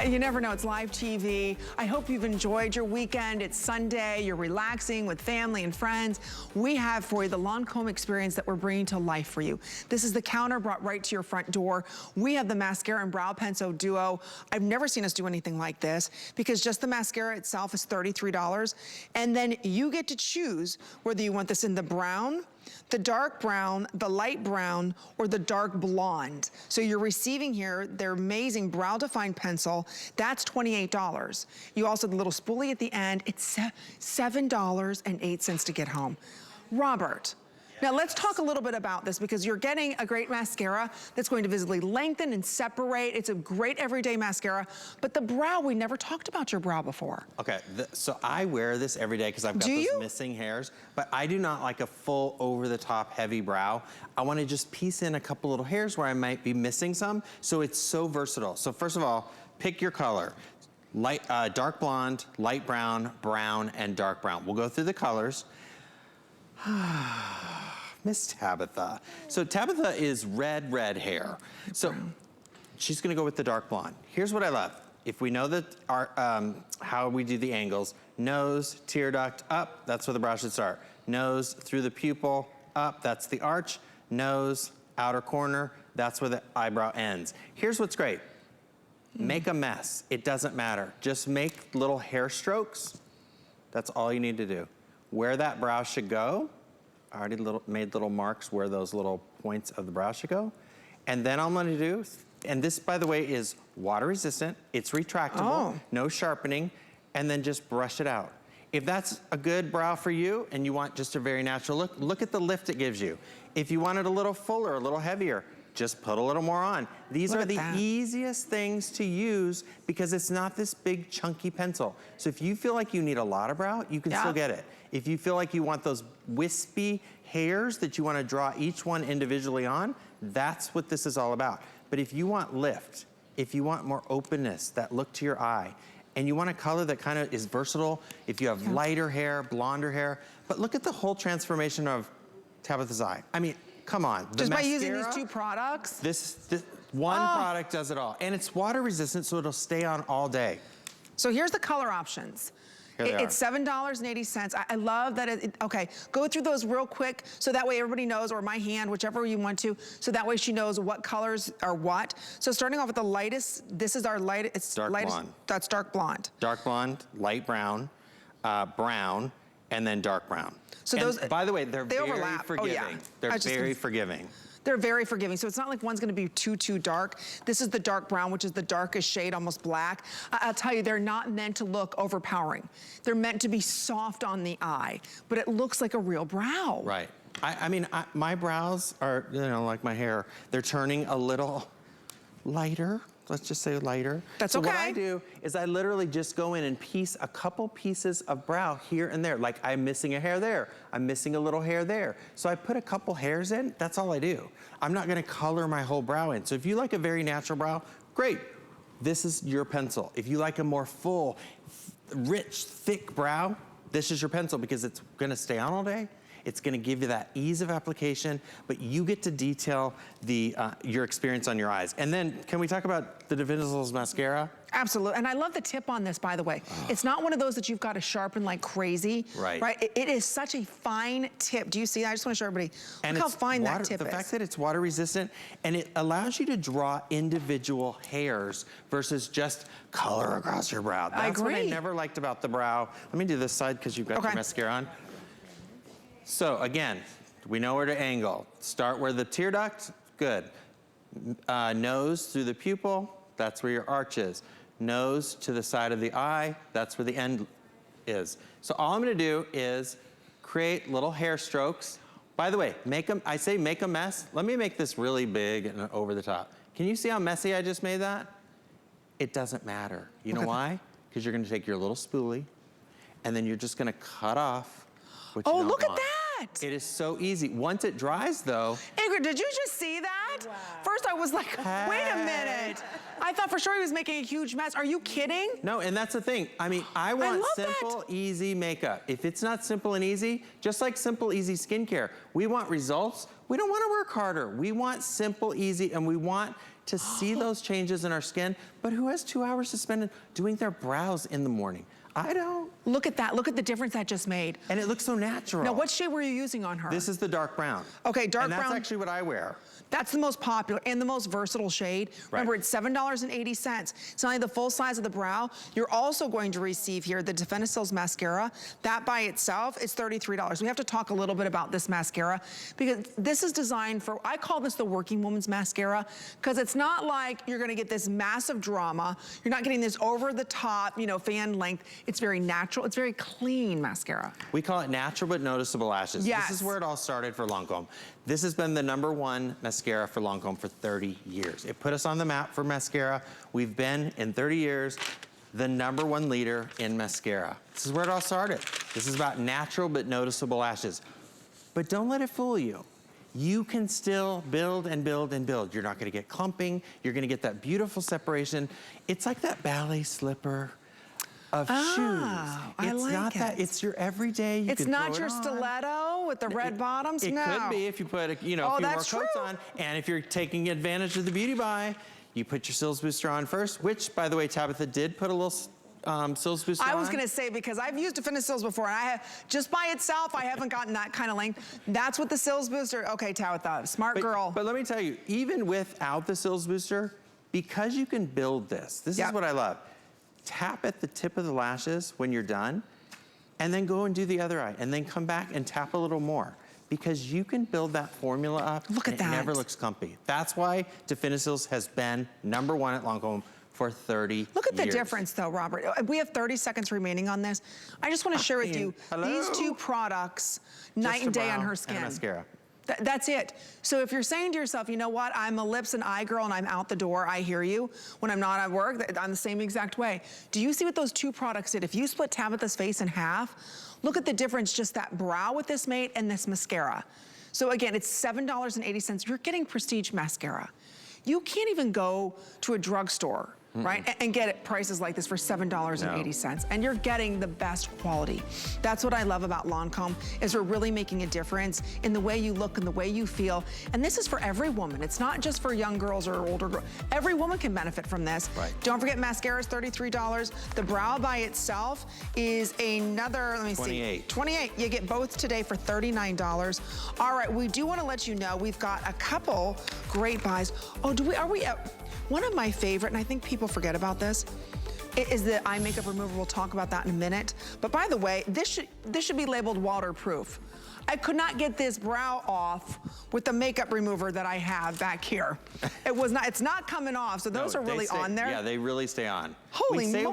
You never know, it's live TV. I hope you've enjoyed your weekend. It's Sunday, you're relaxing with family and friends. We have for you the Lancme experience that we're bringing to life for you. This is the counter brought right to your front door. We have the mascara and brow pencil duo. I've never seen us do anything like this because just the mascara itself is $33. And then you get to choose whether you want this in the brown, the dark brown, the light brown, or the dark blonde. So you're receiving here their amazing brow defined pencil. That's $28. You also have the little spoolie at the end. It's $7.08 to get home. Robert. Now let's talk a little bit about this because you're getting a great mascara that's going to visibly lengthen and separate. It's a great everyday mascara, but the brow, we never talked about your brow before. Okay, so I wear this every day because I've got those missing hairs, but I do not like a full over-the-top heavy brow. I want to just piece in a couple little hairs where I might be missing some, so it's so versatile. So first of all, pick your color. Dark blonde, light brown, brown, and dark brown. We'll go through the colors. Miss Tabitha. So Tabitha is red hair. So she's gonna go with the dark blonde. Here's what I love. If we know that our, how we do the angles, nose, tear duct, up, that's where the brow should start. Nose through the pupil, up, that's the arch. Nose, outer corner, that's where the eyebrow ends. Here's what's great. Make a mess, it doesn't matter. Just make little hair strokes. That's all you need to do. Where that brow should go, I already made little marks where those little points of the brow should go. And then all I'm gonna do, and this, by the way, is water resistant, it's retractable, no sharpening, and then just brush it out. If that's a good brow for you and you want just a very natural look, look at the lift it gives you. If you want it a little fuller, a little heavier, just put a little more on. These are the easiest things to use because it's not this big chunky pencil. So if you feel like you need a lot of brow, you can still get it. If you feel like you want those wispy hairs that you want to draw each one individually on, that's what this is all about. But if you want lift, if you want more openness, that look to your eye, and you want a color that kind of is versatile, if you have lighter hair, blonder hair, but look at the whole transformation of Tabitha's eye. I mean, come on. Just by using these two products? This one product does it all. And it's water resistant, so it'll stay on all day. So here's the color options. It's $7.80. I love that okay, go through those real quick so that way everybody knows, or my hand, whichever you want to, so that way she knows what colors are what. So starting off with the lightest, this is our lightest, it's dark blonde. That's dark blonde. Dark blonde, light brown, brown, and then dark brown. So those, by the way, they're very overlap. forgiving. They're very forgiving. They're very forgiving. So it's not like one's gonna be too dark. This is the dark brown, which is the darkest shade, almost black. I'll tell you, they're not meant to look overpowering. They're meant to be soft on the eye, but it looks like a real brow. Right. I mean, my brows are, you know, like my hair, they're turning a little lighter. Let's just say lighter. That's okay. So what I do is I literally just go in and piece a couple pieces of brow here and there. Like I'm missing a hair there. I'm missing a little hair there. So I put a couple hairs in, that's all I do. I'm not gonna color my whole brow in. So if you like a very natural brow, great. This is your pencil. If you like a more full, rich, thick brow, this is your pencil because it's gonna stay on all day. It's gonna give you that ease of application, but you get to detail your experience on your eyes. And then, can we talk about the Definicils Mascara? Absolutely, and I love the tip on this, by the way. It's not one of those that you've got to sharpen like crazy. Right. It is such a fine tip. Do you see that? I just want to show everybody, look how fine that tip is. The fact that it's water resistant, and it allows you to draw individual hairs versus just color across your brow. That's what I never liked about the brow. Let me do this side because you've got your mascara on. So again, we know where to angle. Start where the tear duct, good. Nose through the pupil, that's where your arch is. Nose to the side of the eye, that's where the end is. So all I'm gonna do is create little hair strokes. By the way, I say make a mess. Let me make this really big and over the top. Can you see how messy I just made that? It doesn't matter. You know why? Because you're gonna take your little spoolie and then you're just gonna cut off what you don't look want. at that! It is so easy. Once it dries though. Ingrid, did you just see that? Wow. First I was like, wait a minute. I thought for sure he was making a huge mess. Are you kidding? No, and that's the thing. I mean, I want simple, easy makeup. If it's not simple and easy, just like simple, easy skincare, we want results. We don't want to work harder. We want simple, easy, and we want to see those changes in our skin, but who has 2 hours to spend doing their brows in the morning? I don't. Look at that. Look at the difference that just made. And it looks so natural. Now, what shade were you using on her? This is the dark brown. Okay, dark brown. And that's actually what I wear. That's the most popular and the most versatile shade. Right. Remember, it's $7.80. It's not only the full size of the brow, you're also going to receive here the Definicils Mascara. That by itself is $33. We have to talk a little bit about this mascara because this is designed for, I call this the working woman's mascara, because it's not like you're gonna get this massive drama. You're not getting this over the top, you know, fan length. It's very natural, it's very clean mascara. We call it natural but noticeable lashes. Yes. This is where it all started for Lancme. This has been the #1 mascara for Lancme for 30 years. It put us on the map for mascara. We've been, in 30 years, the #1 leader in mascara. This is where it all started. This is about natural but noticeable lashes. But don't let it fool you. You can still build and build and build. You're not gonna get clumping. You're gonna get that beautiful separation. It's like that ballet slipper of shoes. I like not it. That, it's your everyday, you It's can not throw your it on. stiletto with the red bottoms, It no. could be if you put a, you know, a few more coats on. And if you're taking advantage of the beauty buy, you put your Cils Booster on first, which, by the way, Tabitha did put a little Cils Booster on. I was gonna say, because I've used Definicils before, and I have, just by itself, I haven't gotten that kind of length. That's what the Cils Booster, okay, Tabitha, smart girl. But let me tell you, even without the Cils Booster, because you can build this is what I love. Tap at the tip of the lashes when you're done, and then go and do the other eye, and then come back and tap a little more. Because you can build that formula up. Look at that. It never looks clumpy. That's why Definicils has been #1 at Lancme for 30 years. Look at the difference though, Robert. We have 30 seconds remaining on this. I just want to share with you these two products, night and day on her skin. And a mascara. That's it. So if you're saying to yourself, you know what, I'm a lips and eye girl and I'm out the door, I hear you. When I'm not at work, I'm the same exact way. Do you see what those two products did? If you split Tabitha's face in half, look at the difference, just that brow with this mate and this mascara. So again, it's $7.80. You're getting prestige mascara. You can't even go to a drugstore, right, and get it prices like this for $7.80. And you're getting the best quality. That's what I love about Lancme, is we're really making a difference in the way you look and the way you feel. And this is for every woman. It's not just for young girls or older girls. Every woman can benefit from this. Right. Don't forget, mascara is $33. The brow by itself is another, let me see. 28. You get both today for $39. All right, we do want to let you know we've got a couple great buys. Oh, are we at, one of my favorite, and I think people forget about this, is the eye makeup remover. We'll talk about that in a minute. But by the way, this should be labeled waterproof. I could not get this brow off with the makeup remover that I have back here. It's not coming off, so those are really on there. Yeah, they really stay on. Holy moly.